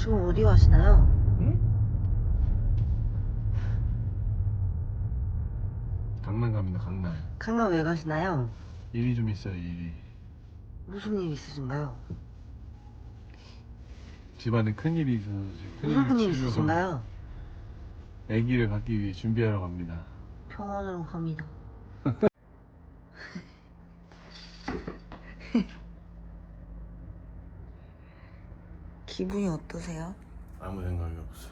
지금 어디 가시나요? 응? 강남 갑니다. 강남. 강남 왜 가시나요? 일이 좀 있어요. 일이. 무슨 일 있으신가요? 집안에 큰일이 있어서 지금 무슨 일 치우려고 있으신가요? 아기를 갖기 위해 준비하러 갑니다. 병원으로 갑니다. 기분이 어떠세요? 아무 생각이 없어.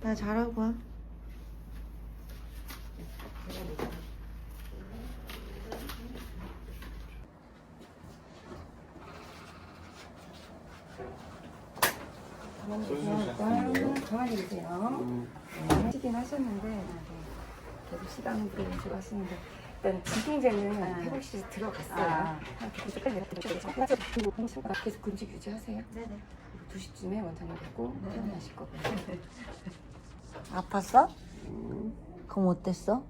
나 잘하고. 가만히 계세요. 하시긴 하셨는데 계속 시간은 계속 하시는데 일단 진통제는 회복실에 들어갔어요. 계속 근직 유지하세요. 네네. 2시쯤에 원장님 뵙고 퇴원하실 거고요. 아팠어? 그럼 어땠어?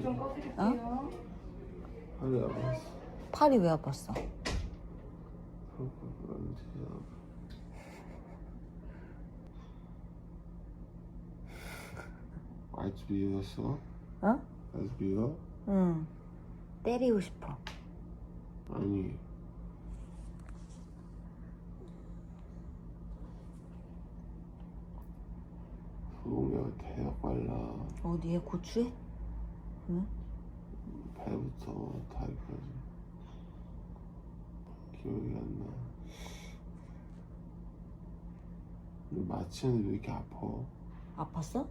좀 꺼드릴게요. 팔이 아팠어. 팔이 왜 아팠어? 아직 미웠어? 어? 아직 미워? 응. 때리고 싶어. 아니. 소금이 대박 빨라. 어디에? 고추에? 응? 배부터 다리까지. 기억이 안 나. 근데 마취하는데 왜 이렇게 아파? 아팠어?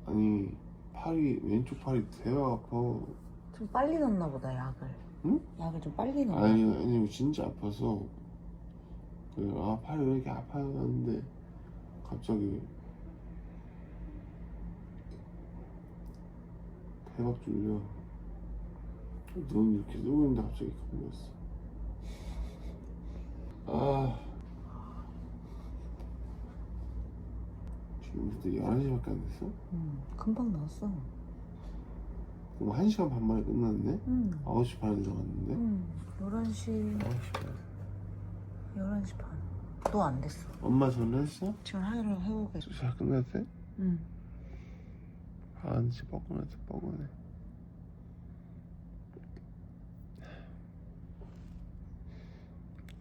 아니 팔이 왼쪽 팔이 대박 아파. 좀 빨리 넣나 보다, 약을. 응? 약을 좀 빨리 넣나? 아니 진짜 아파서 아 팔이 왜 이렇게 아파요 하는데 갑자기 대박 졸려. 눈 이렇게 뜨고 있는데 갑자기 감겼어. 아 지금부터 11시밖에 안 됐어? 응. 금방 나왔어. 그럼 1시간 반 만에 끝났네? 응. 9시 반에 들어갔는데? 응. 11시, 9시 반. 11시 반. 또 안 됐어. 엄마 전화했어? 지금 하려고 해보게. 잘 끝났대? 응. 아 진짜 뻐근하다 뻐근해.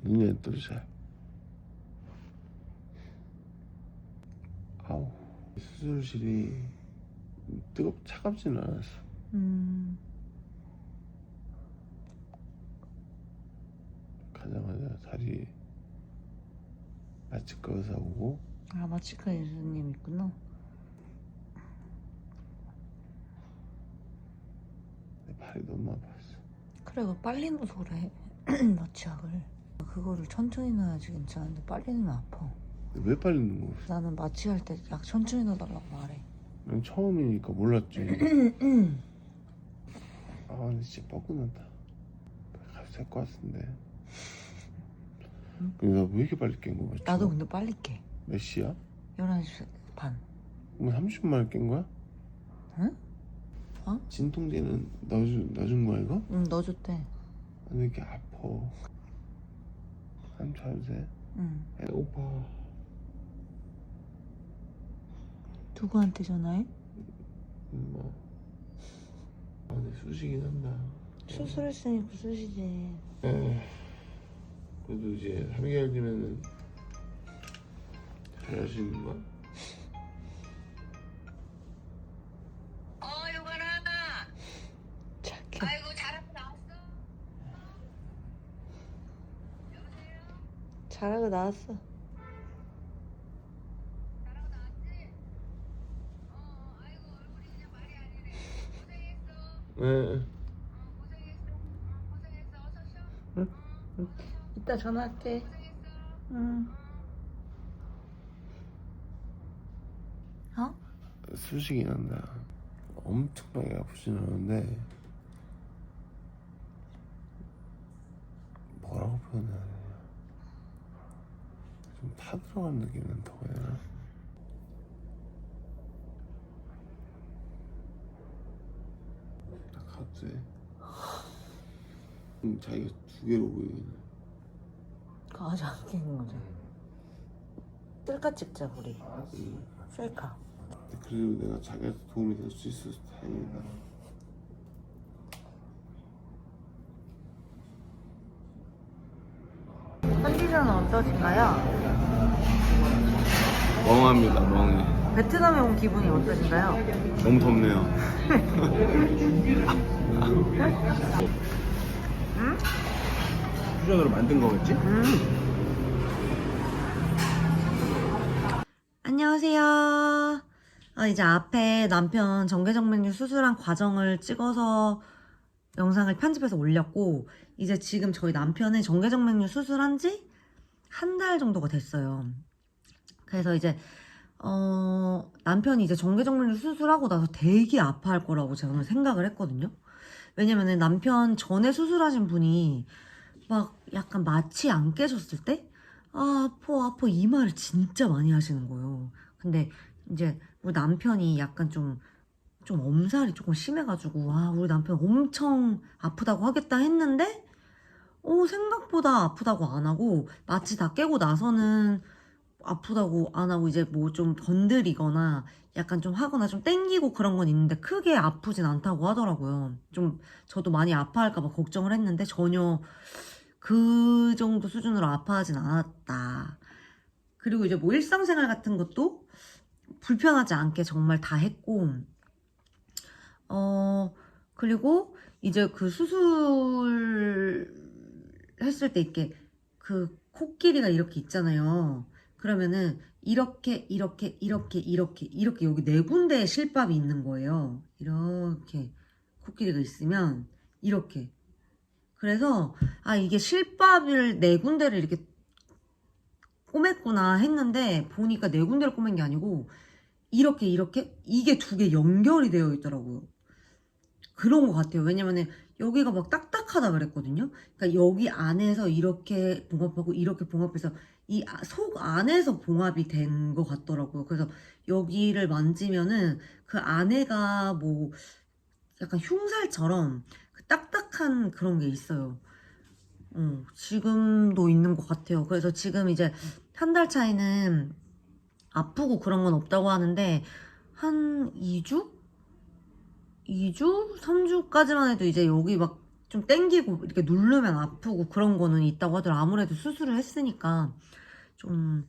눈이 안 떠져 잘. 아우 수술실이 차갑지는 않았어. 가자마자 다리 마취 거사 오고. 아, 마취과 예수님 있구나. 내 팔이 너무 아팠어. 그래, 그거 빨리 넣어서 그래. 마취약을. 그거를 천천히 넣어야지 괜찮은데 빨리 넣으면 아파. 근데 왜 빨리 넣는 거야? 나는 마취할 때 약 천천히 넣어달라고 말해. 난 처음이니까 몰랐지. 아 근데 진짜 뻐근하다. 가서 잘 것 같은데. 근데 나 왜 이렇게 빨리 깬 거야? 나도 근데 빨리 깨. 몇 시야? 11시 반. 그럼 30분 만에 깬 거야? 응? 어? 진통제는 넣어준 거야 이거? 응, 넣어줬대. 왜 이렇게 아파? 안 자도 돼? 응. 배고파. 누구한테 전화해? 엄마. 아 근데 쑤시긴 한다. 수술했으니 쑤시지. 그래도 이제 3개월 뒤면은 잘하시는 거야? 요거나. 착해. 아이고 잘하고 나왔어. 잘하고 나왔어. 잘하고 나왔지? 아이고 얼굴이 그냥 말이 아니네. 고생했어. 네. 고생했어. 어서 쉬어. 이따 전화할게. 고생했어. 응. 어? 쑤시긴 한다. 엄청나게 아프진 않은데 뭐라고 표현해야 되냐. 좀 타들어간 느낌이 난다고 해야 되나? 딱 갑자기 자기가 두 개로 보이네. 하지 않겠는 거죠. 셀카 찍자 우리. 셀카. 그래도 내가 자기한테 도움이 될 수 있어서 다행이다. 컨디션은 어떠신가요? 멍합니다, 멍해. 베트남에 온 기분이 어떠신가요? 너무 덥네요. 응? 퓨전으로 만든 거겠지? 안녕하세요. 이제 앞에 남편 정개정맥류 수술한 과정을 찍어서 영상을 편집해서 올렸고, 이제 지금 저희 남편은 정개정맥류 수술한 지 한 달 정도가 됐어요. 그래서 이제 남편이 이제 정개정맥류 수술하고 나서 되게 아파할 거라고 저는 생각을 했거든요. 왜냐면은 남편 전에 수술하신 분이 막 약간 마취 안 깨셨을 때 아파 이 말을 진짜 많이 하시는 거예요. 근데 이제 우리 남편이 약간 좀 엄살이 조금 심해가지고 우리 남편 엄청 아프다고 하겠다 했는데 생각보다 아프다고 안 하고 마취 다 깨고 나서는 아프다고 안 하고 이제 뭐 좀 건드리거나 약간 좀 하거나 좀 땡기고 그런 건 있는데 크게 아프진 않다고 하더라고요. 좀 저도 많이 아파할까봐 걱정을 했는데 전혀 그 정도 수준으로 아파하진 않았다. 그리고 이제 뭐 일상생활 같은 것도 불편하지 않게 정말 다 했고, 그리고 이제 그 수술 했을 때 이렇게 그 코끼리가 이렇게 있잖아요. 그러면은 이렇게 여기 네 군데에 실밥이 있는 거예요. 이렇게 코끼리가 있으면 이렇게. 그래서 이게 실밥을 네 군데를 이렇게 꼬맸구나 했는데 보니까 네 군데를 꼬맨 게 아니고 이렇게 이게 두 개 연결이 되어 있더라고요. 그런 것 같아요. 왜냐면은 여기가 막 딱딱하다 그랬거든요. 그러니까 여기 안에서 이렇게 봉합하고 이렇게 봉합해서 이 속 안에서 봉합이 된 것 같더라고요. 그래서 여기를 만지면은 그 안에가 뭐 약간 흉살처럼 그 딱딱한 그런 게 있어요. 지금도 있는 것 같아요. 그래서 지금 이제 한 달 차이는 아프고 그런 건 없다고 하는데 한 2주? 3주까지만 해도 이제 여기 막 좀 땡기고 이렇게 누르면 아프고 그런 거는 있다고 하더라고요. 아무래도 수술을 했으니까 좀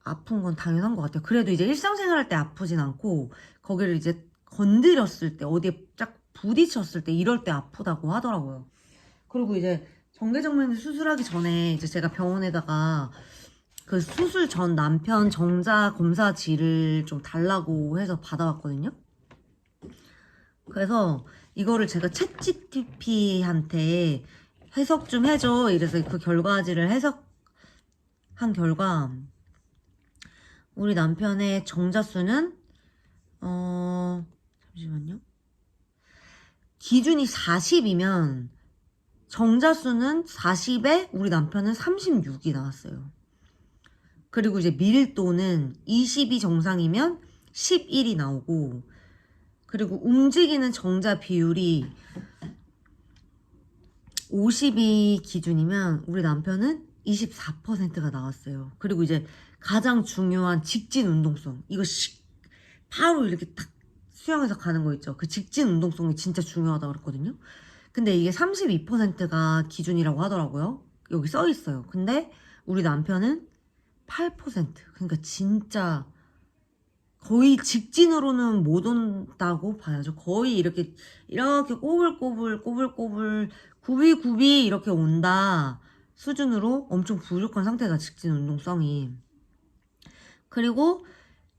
아픈 건 당연한 것 같아요. 그래도 이제 일상생활 할 때 아프진 않고 거기를 이제 건드렸을 때 어디에 쫙 부딪혔을 때 이럴 때 아프다고 하더라고요. 그리고 이제 정개정맥류 수술하기 전에 이제 제가 병원에다가 그 수술 전 남편 정자 검사지를 좀 달라고 해서 받아왔거든요. 그래서 이거를 제가 챗GPT한테 해석 좀 해줘 이래서 그 결과지를 해석한 결과 우리 남편의 정자수는 잠시만요. 기준이 40이면 정자수는 40에 우리 남편은 36이 나왔어요. 그리고 이제 밀도는 20이 정상이면 11이 나오고, 그리고 움직이는 정자 비율이 50이 기준이면 우리 남편은 24%가 나왔어요. 그리고 이제 가장 중요한 직진 운동성, 이거 바로 이렇게 딱 수영해서 가는 거 있죠. 그 직진 운동성이 진짜 중요하다고 그랬거든요. 근데 이게 32%가 기준이라고 하더라고요. 여기 써 있어요. 근데 우리 남편은 8%. 그러니까 진짜 거의 직진으로는 못 온다고 봐야죠. 거의 이렇게 꼬불꼬불 굽이 이렇게 온다 수준으로 엄청 부족한 상태가 직진 운동성이. 그리고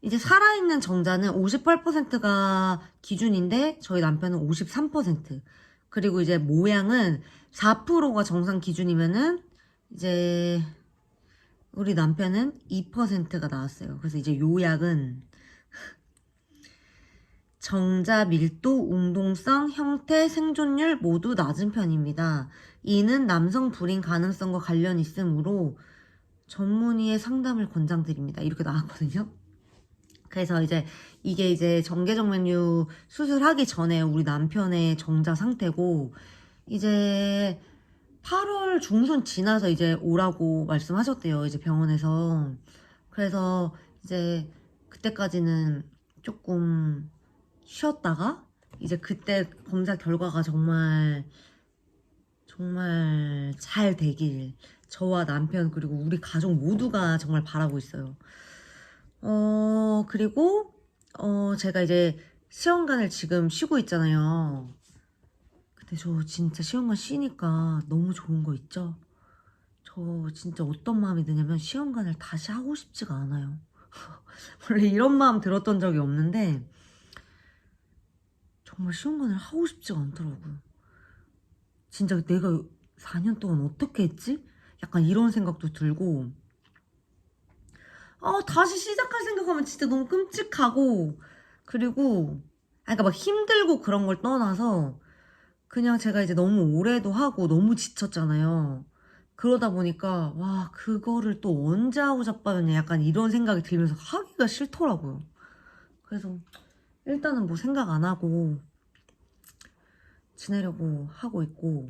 이제 살아있는 정자는 58%가 기준인데 저희 남편은 53%. 그리고 이제 모양은 4%가 정상 기준이면은 이제 우리 남편은 2%가 나왔어요. 그래서 이제 요약은 정자 밀도, 운동성, 형태, 생존율 모두 낮은 편입니다. 이는 남성 불임 가능성과 관련이 있으므로 전문의의 상담을 권장드립니다. 이렇게 나왔거든요. 그래서 이제 이게 이제 8월 중순 지나서 이제 오라고 말씀하셨대요. 이제 병원에서. 그래서 이제 그때까지는 조금 쉬었다가 이제 그때 검사 결과가 정말 잘 되길 저와 남편 그리고 우리 가족 모두가 정말 바라고 있어요. 그리고 제가 이제 시험관을 지금 쉬고 있잖아요. 근데 저 진짜 시험관 쉬니까 너무 좋은 거 있죠? 저 진짜 어떤 마음이 드냐면 시험관을 다시 하고 싶지가 않아요. 원래 이런 마음 들었던 적이 없는데 정말 시험관을 하고 싶지가 않더라고요. 진짜 내가 4년 동안 어떻게 했지? 약간 이런 생각도 들고 다시 시작할 생각하면 진짜 너무 끔찍하고 그리고 그러니까 막 힘들고 그런 걸 떠나서 그냥 제가 이제 너무 오래도 하고 너무 지쳤잖아요. 그러다 보니까 와 그거를 또 언제 하고 자빠졌냐 약간 이런 생각이 들면서 하기가 싫더라고요. 그래서 일단은 뭐 생각 안 하고 지내려고 하고 있고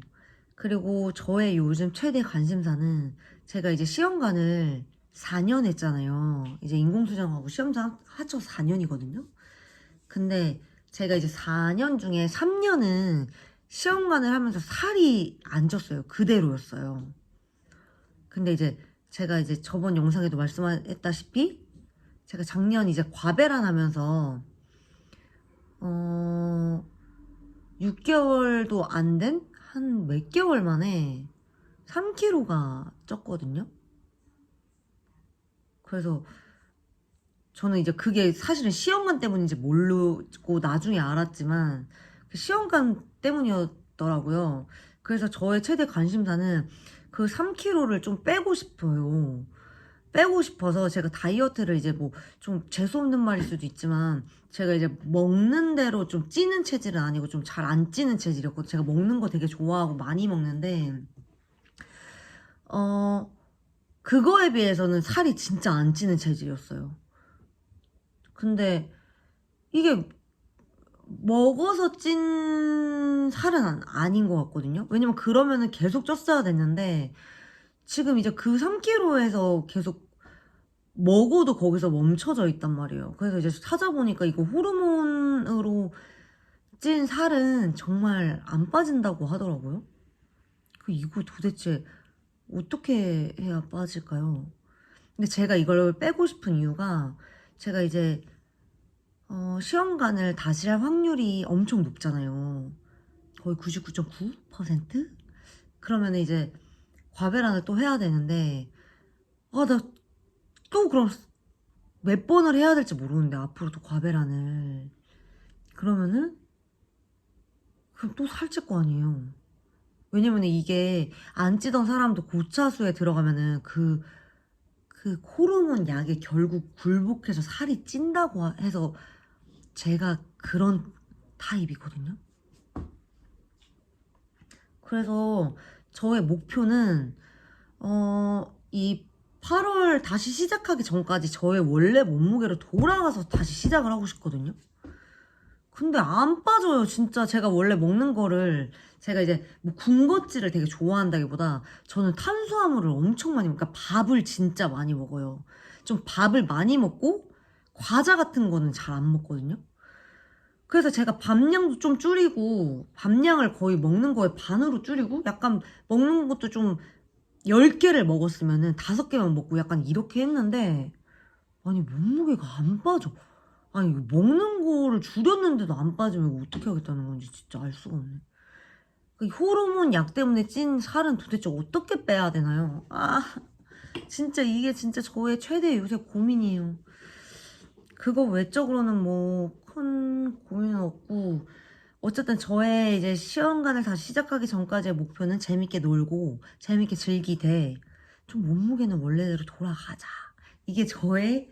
그리고 저의 요즘 최대 관심사는 제가 이제 시험관을 4년 했잖아요. 이제 인공수정하고 시험장 합쳐서 4년이거든요. 근데 제가 이제 4년 중에 3년은 시험관을 하면서 살이 안 쪘어요. 그대로였어요. 근데 이제 제가 이제 저번 영상에도 말씀했다시피 제가 작년 이제 과배란 하면서 6개월도 안 된 한 몇 개월 만에 3kg가 쪘거든요. 그래서 저는 이제 그게 사실은 시험관 때문인지 모르고 나중에 알았지만 그 시험관 때문이었더라고요. 그래서 저의 최대 관심사는 그 3kg를 좀 빼고 싶어요. 빼고 싶어서 제가 다이어트를 이제 뭐 좀 재수없는 말일 수도 있지만 제가 이제 먹는 대로 좀 찌는 체질은 아니고 좀 잘 안 찌는 체질이었고 제가 먹는 거 되게 좋아하고 많이 먹는데 그거에 비해서는 살이 진짜 안 찌는 체질이었어요. 근데 이게 먹어서 찐 살은 아닌 것 같거든요. 왜냐면 그러면은 계속 쪘어야 됐는데 지금 이제 그 3kg에서 계속 먹어도 거기서 멈춰져 있단 말이에요. 그래서 이제 찾아보니까 이거 호르몬으로 찐 살은 정말 안 빠진다고 하더라고요. 이거 도대체 어떻게 해야 빠질까요? 근데 제가 이걸 빼고 싶은 이유가 제가 이제 시험관을 다시 할 확률이 엄청 높잖아요. 거의 99.9%? 그러면 이제 과배란을 또 해야 되는데 나 또 그럼 몇 번을 해야 될지 모르는데 앞으로 또 과배란을 그러면은 그럼 또 살찔 거 아니에요. 왜냐면 이게 안 찌던 사람도 고차수에 들어가면은 그 호르몬 약에 결국 굴복해서 살이 찐다고 해서 제가 그런 타입이거든요. 그래서 저의 목표는 이 8월 다시 시작하기 전까지 저의 원래 몸무게로 돌아가서 다시 시작을 하고 싶거든요. 근데 안 빠져요. 진짜 제가 원래 먹는 거를 제가 이제 뭐 군것질을 되게 좋아한다기보다 저는 탄수화물을 엄청 많이 그러니까 밥을 진짜 많이 먹어요. 좀 밥을 많이 먹고 과자 같은 거는 잘 안 먹거든요. 그래서 제가 밥량도 좀 줄이고 밥량을 거의 먹는 거에 반으로 줄이고 약간 먹는 것도 좀 10개를 먹었으면은 5개만 먹고 약간 이렇게 했는데 아니 몸무게가 안 빠져. 아니 먹는 거를 줄였는데도 안 빠지면 이거 어떻게 하겠다는 건지 진짜 알 수가 없네. 그 호르몬 약 때문에 찐 살은 도대체 어떻게 빼야 되나요? 진짜 이게 진짜 저의 최대 요새 고민이에요. 그거 외적으로는 뭐 큰 고민은 없고 어쨌든 저의 이제 시험관을 다시 시작하기 전까지의 목표는 재밌게 놀고 재밌게 즐기되 좀 몸무게는 원래대로 돌아가자. 이게 저의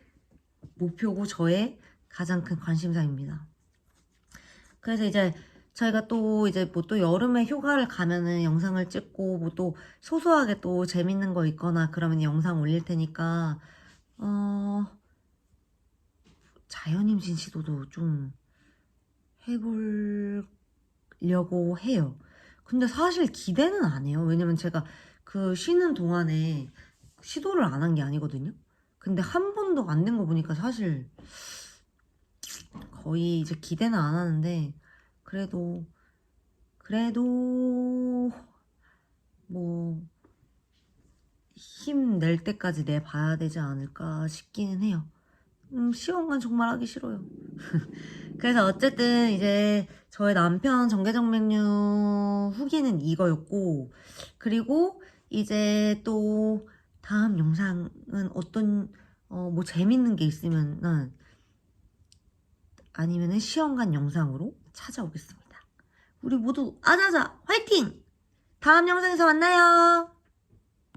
목표고 저의 가장 큰 관심사입니다. 그래서 이제 저희가 또 이제 뭐 또 여름에 휴가를 가면은 영상을 찍고 뭐 또 소소하게 또 재밌는 거 있거나 그러면 영상 올릴 테니까 자연임신 시도도 좀 해보려고 해요. 근데 사실 기대는 안 해요. 왜냐면 제가 그 쉬는 동안에 시도를 안 한 게 아니거든요. 근데 한 번도 안 된 거 보니까 사실 거의 이제 기대는 안 하는데 그래도 뭐 힘낼 때까지 내봐야 되지 않을까 싶기는 해요. 시험관 정말 하기 싫어요. 그래서 어쨌든 이제 저의 남편 정계정맥류 후기는 이거였고, 그리고 이제 또 다음 영상은 어떤 뭐 재밌는 게 있으면은 아니면은 시험관 영상으로 찾아오겠습니다. 우리 모두 아자아자 화이팅! 다음 영상에서 만나요.